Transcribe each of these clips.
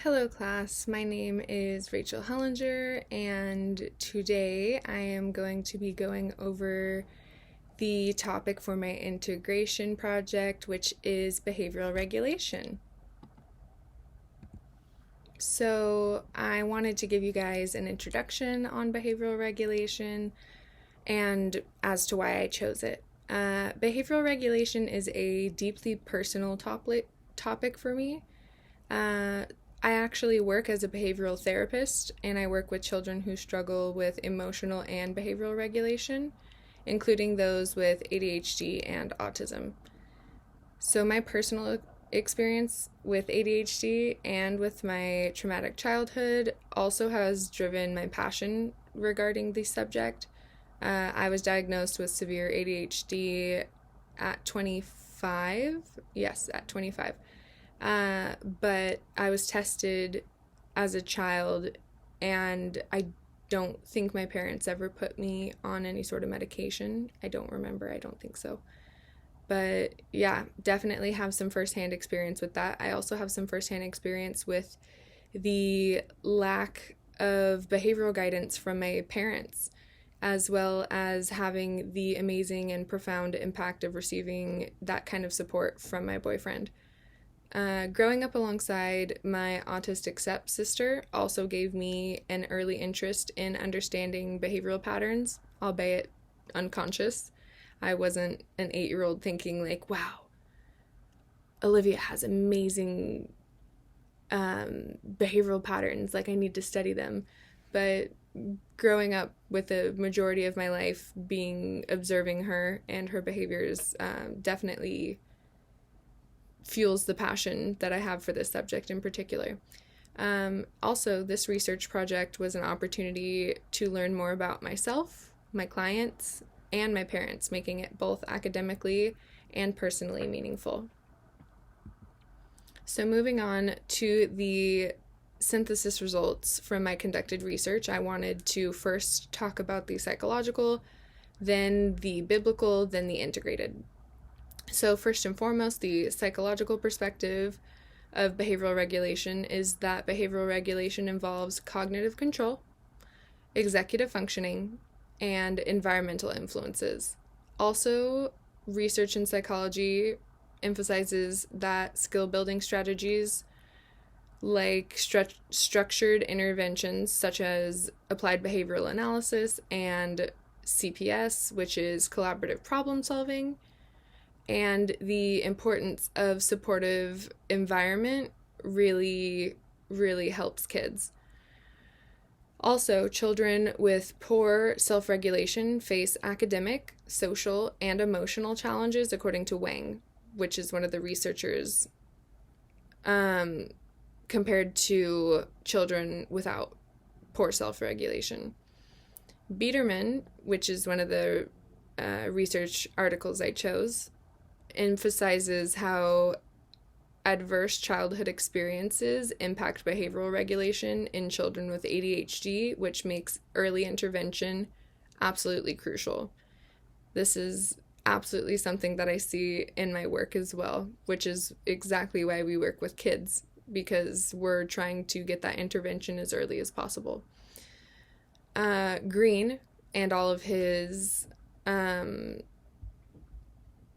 Hello, class. My name is Rachel Hellinger, and today I am going to be going over the topic for my integration project, which is behavioral regulation. So, I wanted to give you guys an introduction on behavioral regulation and as to why I chose it. Behavioral regulation is a deeply personal topic for me. I actually work as a behavioral therapist, and I work with children who struggle with emotional and behavioral regulation, including those with ADHD and autism. So, my personal experience with ADHD and with my traumatic childhood also has driven my passion regarding the subject. I was diagnosed with severe ADHD at 25. Yes, at 25. But I was tested as a child, and I don't think my parents ever put me on any sort of medication. I don't remember. I don't think so. But yeah, definitely have some firsthand experience with that. I also have some firsthand experience with the lack of behavioral guidance from my parents, as well as having the amazing and profound impact of receiving that kind of support from my boyfriend. Growing up alongside my autistic stepsister also gave me an early interest in understanding behavioral patterns, albeit unconscious. I wasn't an 8-year-old thinking, like, wow, Olivia has amazing behavioral patterns, like, I need to study them. But growing up with the majority of my life being observing her and her behaviors definitely fuels the passion that I have for this subject in particular. Also, this research project was an opportunity to learn more about myself, my clients, and my parents, making it both academically and personally meaningful. So, moving on to the synthesis results from my conducted research, I wanted to first talk about the psychological, then the biblical, then the integrated. So, first and foremost, the psychological perspective of behavioral regulation is that behavioral regulation involves cognitive control, executive functioning, and environmental influences. Also, research in psychology emphasizes that skill building strategies like structured interventions such as applied behavioral analysis and CPS, which is collaborative problem solving, and the importance of supportive environment really helps kids. Also, children with poor self-regulation face academic, social, and emotional challenges, according to Wang, which is one of the researchers, compared to children without poor self-regulation. Biederman, which is one of the research articles I chose, emphasizes how adverse childhood experiences impact behavioral regulation in children with ADHD, which makes early intervention absolutely crucial. This is absolutely something that I see in my work as well, which is exactly why we work with kids, because we're trying to get that intervention as early as possible. Green and all of his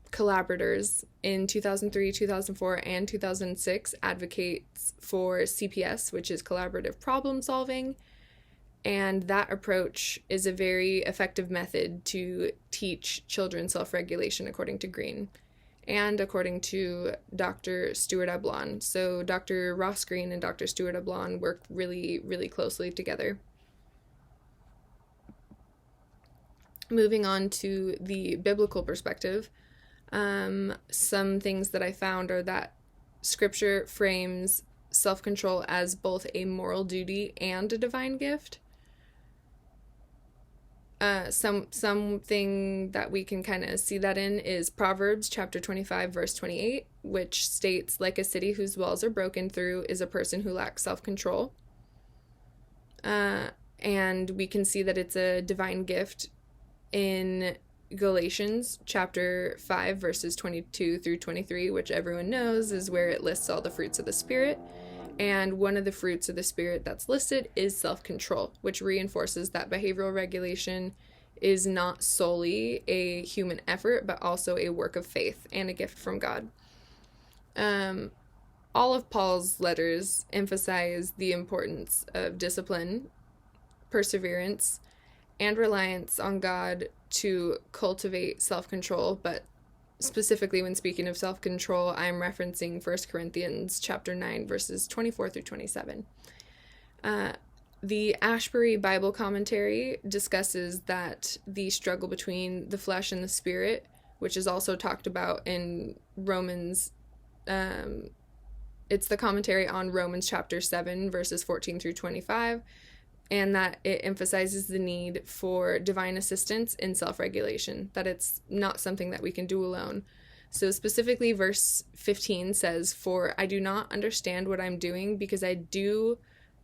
collaborators in 2003, 2004, and 2006 advocates for CPS, which is collaborative problem solving, and that approach is a very effective method to teach children self-regulation, according to Green and according to Dr. Stuart Eblon. So Dr. Ross Green and Dr. Stuart Eblon worked really closely together. Moving on to the biblical perspective, some things that I found are that scripture frames self-control as both a moral duty and a divine gift. Something that we can kind of see that in is Proverbs chapter 25 verse 28, which states, like a city whose walls are broken through is a person who lacks self-control. And we can see that it's a divine gift in Galatians chapter 5 verses 22 through 23, which everyone knows is where it lists all the fruits of the Spirit. And one of the fruits of the Spirit that's listed is self-control, which reinforces that behavioral regulation is not solely a human effort, but also a work of faith and a gift from God. All of Paul's letters emphasize the importance of discipline, perseverance, and reliance on God to cultivate self-control, but specifically when speaking of self-control, I'm referencing 1 Corinthians chapter 9, verses 24 through 27. The Ashbury Bible Commentary discusses that the struggle between the flesh and the spirit, which is also talked about in Romans, it's the commentary on Romans chapter 7, verses 14 through 25, and that it emphasizes the need for divine assistance in self-regulation, that it's not something that we can do alone. So specifically, verse 15 says, "For I do not understand what I'm doing, because I do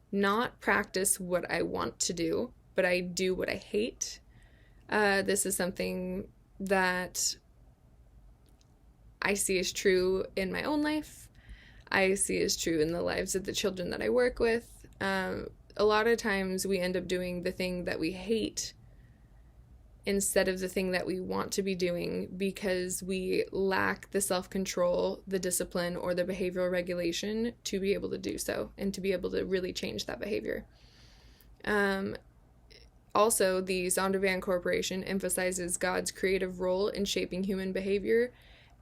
not practice what I want to do, but I do what I hate." This is something that I see as true in my own life. I see as true in the lives of the children that I work with. A lot of times we end up doing the thing that we hate instead of the thing that we want to be doing, because we lack the self-control, the discipline, or the behavioral regulation to be able to do so and to be able to really change that behavior. Also, the Zondervan Corporation emphasizes God's creative role in shaping human behavior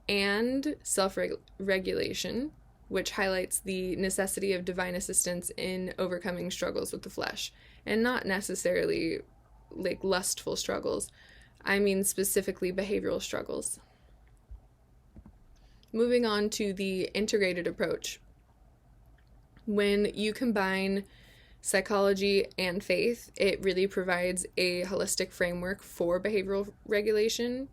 and self-regulation, which highlights the necessity of divine assistance in overcoming struggles with the flesh, and not necessarily like lustful struggles. I mean specifically behavioral struggles. Moving on to the integrated approach. When you combine psychology and faith, it really provides a holistic framework for behavioral regulation.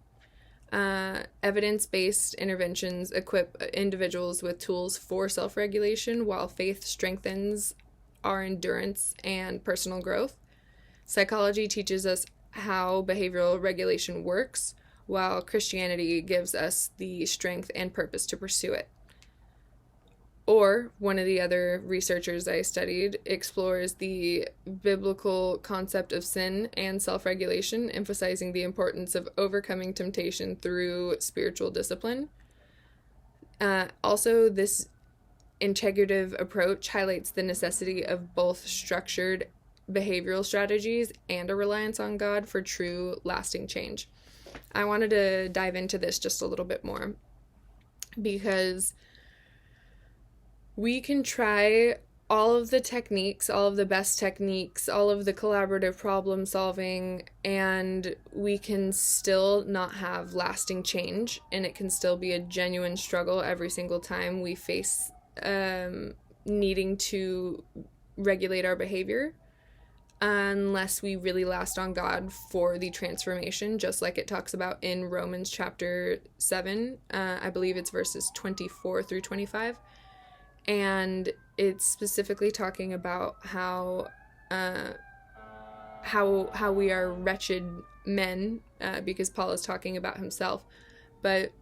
Evidence-based interventions equip individuals with tools for self-regulation, while faith strengthens our endurance and personal growth. Psychology teaches us how behavioral regulation works, while Christianity gives us the strength and purpose to pursue it. Or, one of the other researchers I studied explores the biblical concept of sin and self-regulation, emphasizing the importance of overcoming temptation through spiritual discipline. Also, this integrative approach highlights the necessity of both structured behavioral strategies and a reliance on God for true, lasting change. I wanted to dive into this just a little bit more, because we can try all of the techniques, all of the best techniques, all of the collaborative problem solving, and we can still not have lasting change, and it can still be a genuine struggle every single time we face needing to regulate our behavior, unless we really last on God for the transformation, just like it talks about in Romans chapter 7. I believe it's verses 24 through 25. And it's specifically talking about how we are wretched men, because Paul is talking about himself, but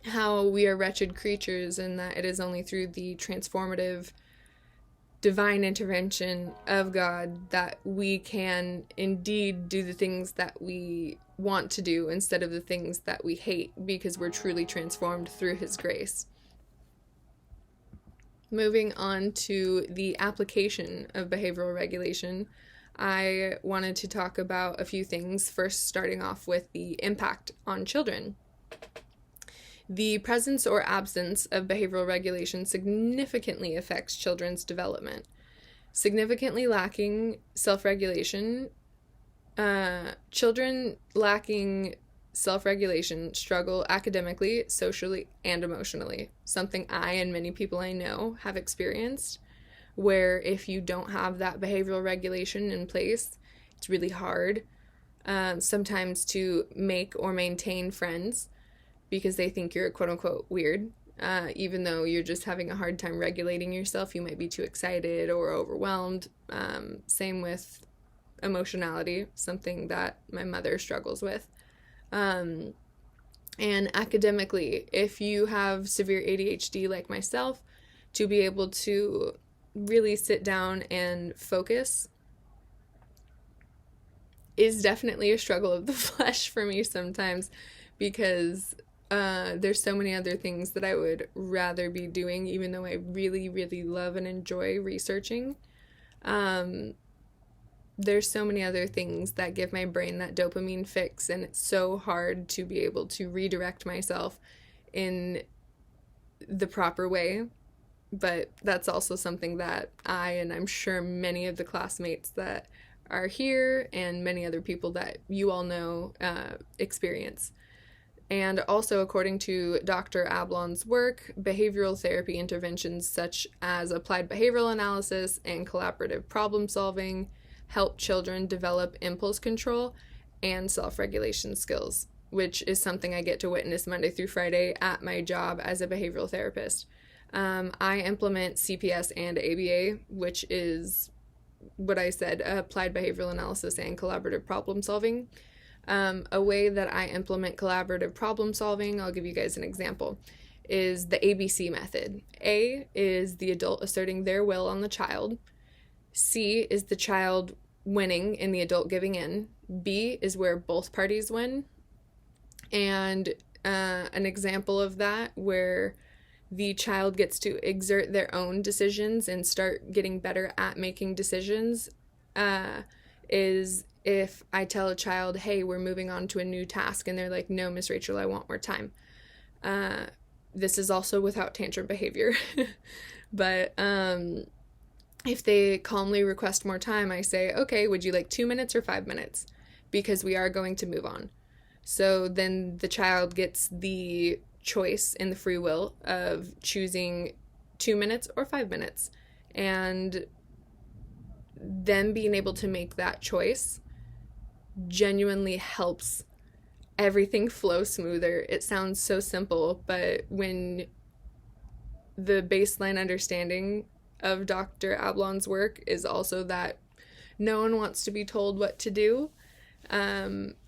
how we are wretched creatures, and that it is only through the transformative divine intervention of God that we can indeed do the things that we want to do instead of the things that we hate, because we're truly transformed through His grace. Moving on to the application of behavioral regulation, I wanted to talk about a few things, first starting off with the impact on children. The presence or absence of behavioral regulation significantly affects children's development. Significantly lacking self-regulation, children lacking self-regulation struggle academically, socially, and emotionally. Something I and many people I know have experienced, where if you don't have that behavioral regulation in place, it's really hard sometimes to make or maintain friends, because they think you're quote-unquote weird. Even though you're just having a hard time regulating yourself, you might be too excited or overwhelmed. Same with emotionality, something that my mother struggles with. And academically, if you have severe ADHD like myself, to be able to really sit down and focus is definitely a struggle of the flesh for me sometimes, because there's so many other things that I would rather be doing, even though I really, really love and enjoy researching. There's so many other things that give my brain that dopamine fix, and it's so hard to be able to redirect myself in the proper way. But that's also something that and I'm sure many of the classmates that are here and many other people that you all know experience. And also, according to Dr. Ablon's work, behavioral therapy interventions such as applied behavioral analysis and collaborative problem solving help children develop impulse control and self-regulation skills, which is something I get to witness Monday through Friday at my job as a behavioral therapist. I implement CPS and ABA, which is what I said, applied behavioral analysis and collaborative problem solving. A way that I implement collaborative problem solving, I'll give you guys an example, is the ABC method. A is the adult asserting their will on the child. C is the child winning and the adult giving in. B is where both parties win. And an example of that where the child gets to exert their own decisions and start getting better at making decisions is if I tell a child, hey, we're moving on to a new task, and they're like, no, Miss Rachel, I want more time. This is also without tantrum behavior. But if they calmly request more time, I say, okay, would you like 2 minutes or 5 minutes? Because we are going to move on. So then the child gets the choice and the free will of choosing 2 minutes or 5 minutes. And them being able to make that choice genuinely helps everything flow smoother. It sounds so simple, but when the baseline understanding of Dr. Ablon's work is also that no one wants to be told what to do.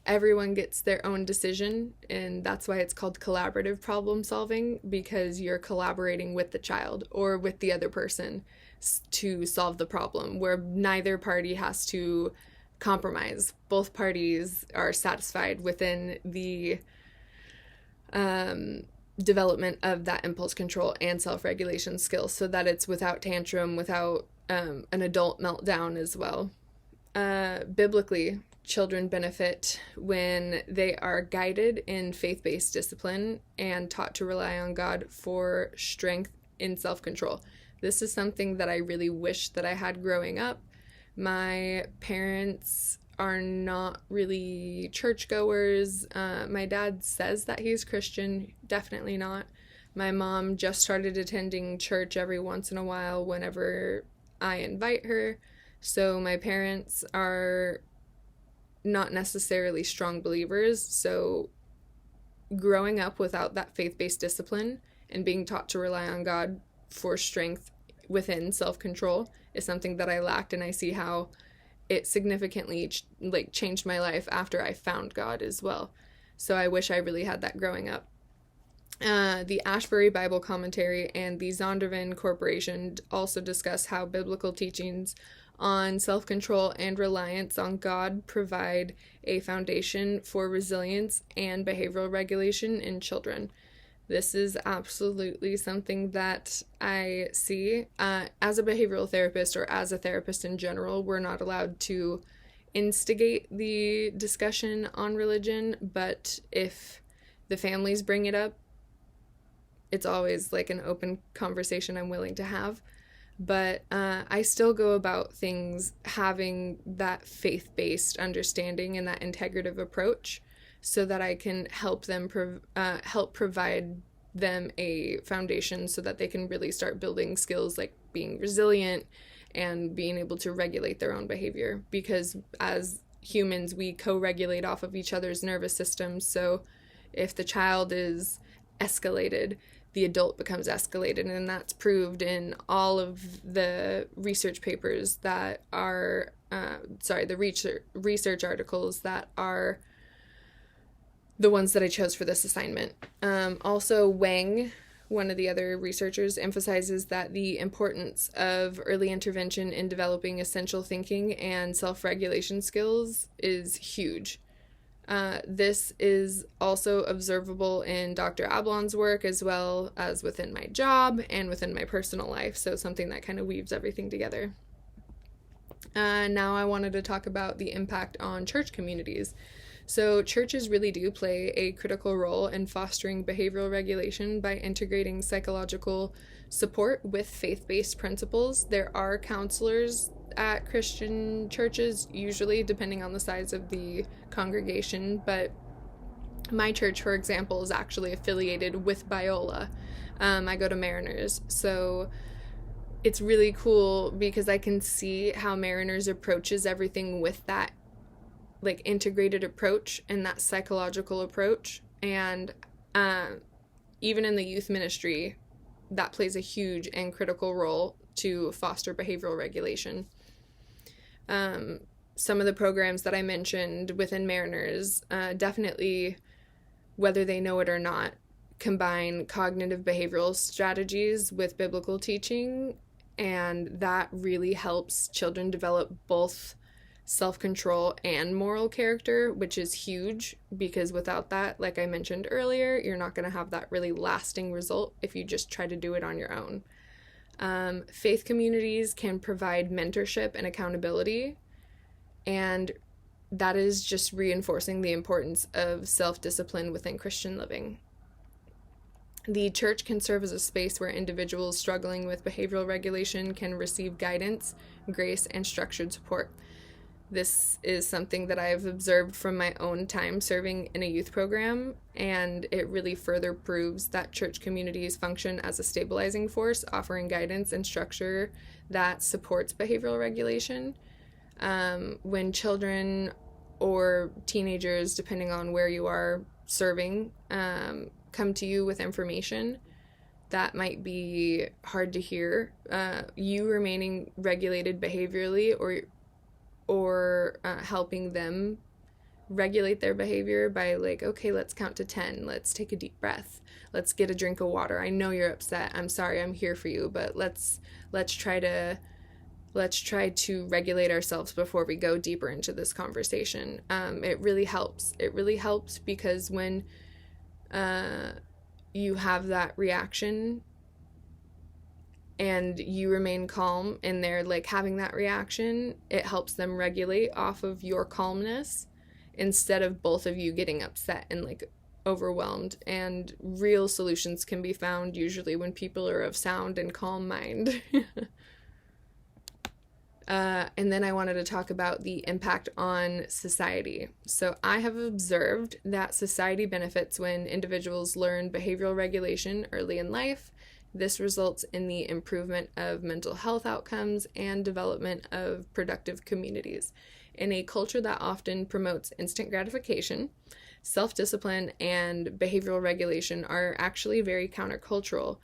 Everyone gets their own decision, and that's why it's called collaborative problem solving, because you're collaborating with the child or with the other person to solve the problem, where neither party has to compromise. Both parties are satisfied within the development of that impulse control and self-regulation skills, so that it's without tantrum, without an adult meltdown as well. Biblically, children benefit when they are guided in faith-based discipline and taught to rely on God for strength in self-control. This is something that I really wish that I had growing up. My parents are not really churchgoers. My dad says that he's Christian, definitely not. My mom just started attending church every once in a while whenever I invite her. So my parents are not necessarily strong believers. So growing up without that faith-based discipline and being taught to rely on God for strength within self-control is something that I lacked, and I see how it significantly changed my life after I found God as well. So I wish I really had that growing up. The Ashbury Bible Commentary and the Zondervan Corporation also discuss how biblical teachings on self-control and reliance on God provide a foundation for resilience and behavioral regulation in children. This is absolutely something that I see. As a behavioral therapist, or as a therapist in general, we're not allowed to instigate the discussion on religion, but if the families bring it up, it's always like an open conversation I'm willing to have. But I still go about things having that faith-based understanding and that integrative approach, so that I can help them help provide them a foundation so that they can really start building skills like being resilient and being able to regulate their own behavior. Because as humans, we co-regulate off of each other's nervous systems. So if the child is escalated, the adult becomes escalated, and that's proved in all of the research papers that are, the research articles that are the ones that I chose for this assignment. Also, Wang, one of the other researchers, emphasizes that the importance of early intervention in developing essential thinking and self-regulation skills is huge. This is also observable in Dr. Ablon's work, as well as within my job and within my personal life, so something that kind of weaves everything together. Now I wanted to talk about the impact on church communities. So churches really do play a critical role in fostering behavioral regulation by integrating psychological support with faith-based principles. There are counselors at Christian churches, usually depending on the size of the congregation, but my church, for example, is actually affiliated with Biola. I go to Mariners, so it's really cool because I can see how Mariners approaches everything with that like integrated approach and that psychological approach. And even in the youth ministry, that plays a huge and critical role to foster behavioral regulation. Some of the programs that I mentioned within Mariners definitely, whether they know it or not, combine cognitive behavioral strategies with biblical teaching, and that really helps children develop both self-control and moral character, which is huge, because without that, like I mentioned earlier, you're not going to have that really lasting result if you just try to do it on your own. Faith communities can provide mentorship and accountability, and that is just reinforcing the importance of self-discipline within Christian living. The church can serve as a space where individuals struggling with behavioral regulation can receive guidance, grace, and structured support. This is something that I've observed from my own time serving in a youth program, and it really further proves that church communities function as a stabilizing force, offering guidance and structure that supports behavioral regulation. When children or teenagers, depending on where you are serving, come to you with information that might be hard to hear, you remaining regulated behaviorally or helping them regulate their behavior by like, okay, let's count to 10. Let's take a deep breath. Let's get a drink of water. I know you're upset. I'm sorry. I'm here for you, but let's try to regulate ourselves before we go deeper into this conversation. It really helps. It really helps because when you have that reaction and you remain calm and they're like having that reaction, it helps them regulate off of your calmness instead of both of you getting upset and like overwhelmed. And real solutions can be found usually when people are of sound and calm mind. And then I wanted to talk about the impact on society. So I have observed that society benefits when individuals learn behavioral regulation early in life. This results in the improvement of mental health outcomes and development of productive communities. In a culture that often promotes instant gratification, self-discipline and behavioral regulation are actually very countercultural,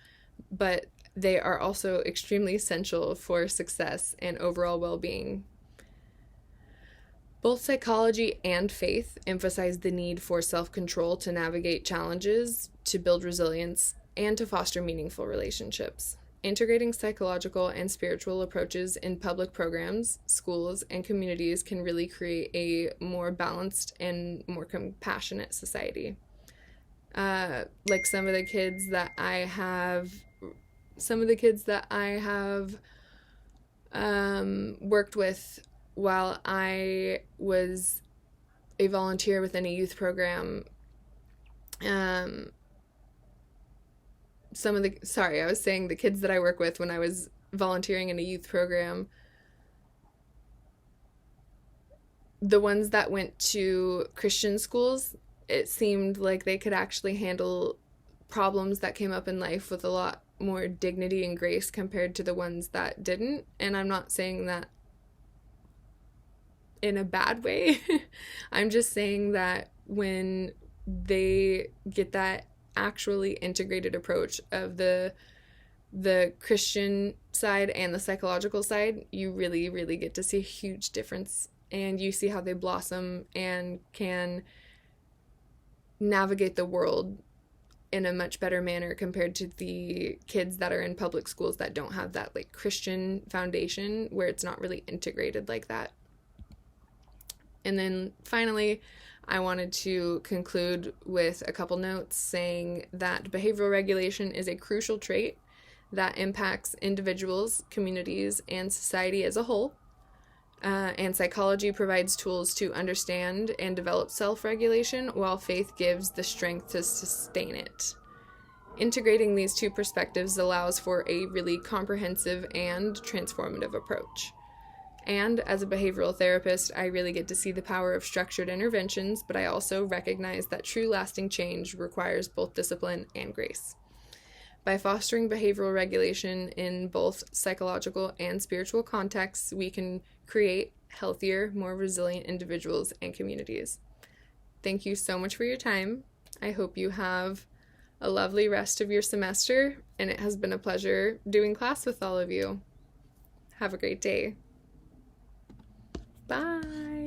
but they are also extremely essential for success and overall well-being. Both psychology and faith emphasize the need for self-control to navigate challenges, to build resilience, and to foster meaningful relationships. Integrating psychological and spiritual approaches in public programs, schools, and communities can really create a more balanced and more compassionate society. Like some of the kids that I have worked with while I was a volunteer within a youth program, the kids that I work with when I was volunteering in a youth program, the ones that went to Christian schools, it seemed like they could actually handle problems that came up in life with a lot more dignity and grace compared to the ones that didn't. And I'm not saying that in a bad way. I'm just saying that when they get that actually integrated approach of the Christian side and the psychological side, you really, really get to see a huge difference, and you see how they blossom and can navigate the world in a much better manner compared to the kids that are in public schools that don't have that like Christian foundation, where it's not really integrated like that. And then finally, I wanted to conclude with a couple notes saying that behavioral regulation is a crucial trait that impacts individuals, communities, and society as a whole. And psychology provides tools to understand and develop self-regulation, while faith gives the strength to sustain it. Integrating these two perspectives allows for a really comprehensive and transformative approach. And as a behavioral therapist, I really get to see the power of structured interventions, but I also recognize that true lasting change requires both discipline and grace. By fostering behavioral regulation in both psychological and spiritual contexts, we can create healthier, more resilient individuals and communities. Thank you so much for your time. I hope you have a lovely rest of your semester, and it has been a pleasure doing class with all of you. Have a great day. Bye.